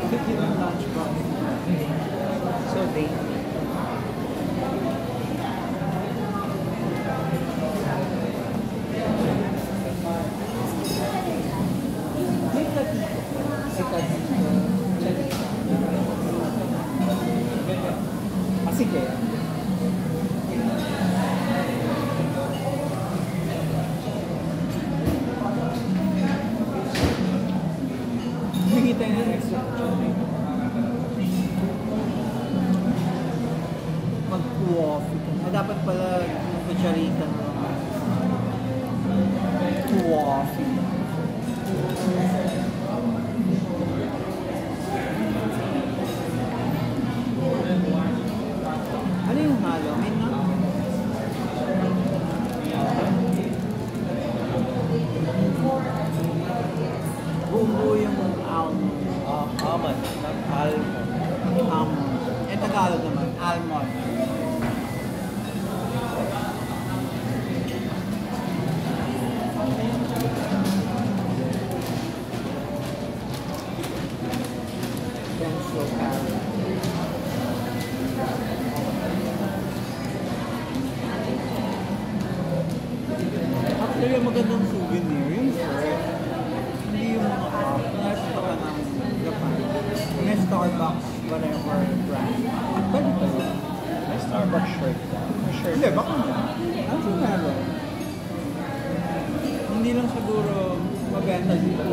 Cute yung lunchbox. So, they May katito. Si katito. dapat pala yung kutsarita ng coffee. Ano yung halo? May nut? Buo yung almond. Almond, not almond. Almond. Tagalog naman, almond. Denso carrot. Actually, yung magandang souvenir, yung shirt. Hindi yung mga cup. Nasa ka ng Japan. May Starbucks, whatever brand. Pwede pa yun. May Starbucks shirt. Hindi, baka na. Ano yung meron? Hindi lang siguro mabenta dito.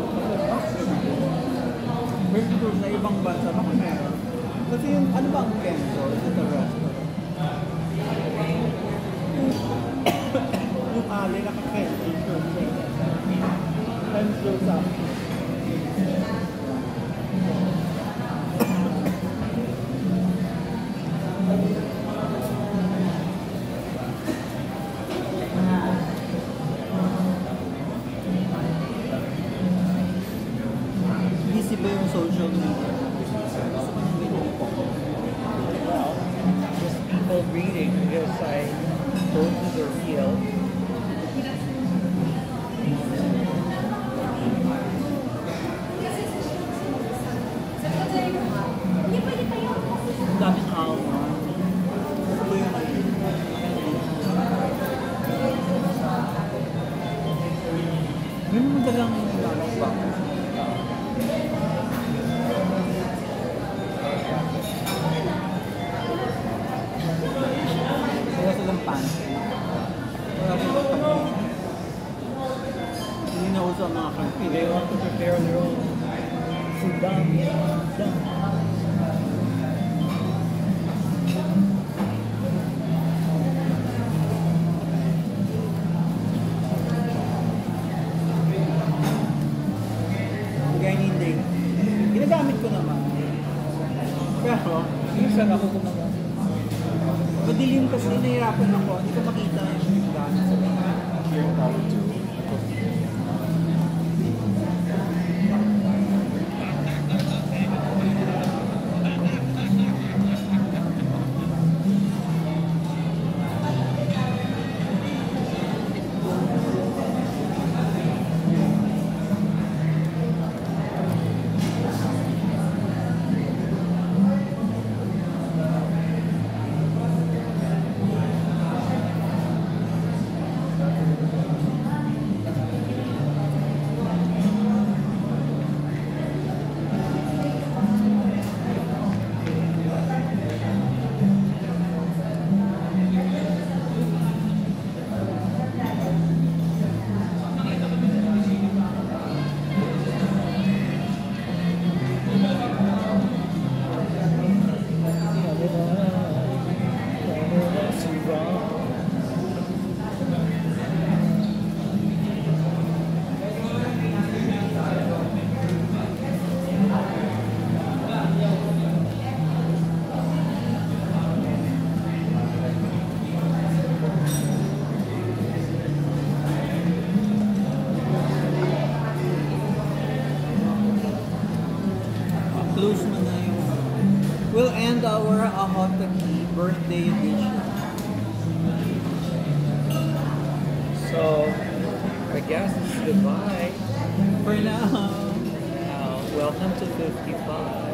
Pero siguro sa ibang bansa, baka meron. Kasi yung, ano ba ang Kenzo? Is it a restaurant? Yung Ali, naka-Kenzo. Kenzo sa busy ba yung social media? Gusto ko nang ganyan po. Well, just people reading because I go to the reel. Ang daming almond. Gusto ko yung ano. May mga dalang lalong ba? Wala silang pantry. Wala silang pantry. Hindi na uso ang mga country. They want to prepare their own Sudan. Kaya hindi. Ginagamit ko naman. Pero, Minsan ako gumawa. madilim kasi nahihirapan ako. Hindi ko makita yung gamit sa mga. Close mo na yung... We'll end our Ahotaki birthday edition. So, I guess it's goodbye. For now. Welcome to 55.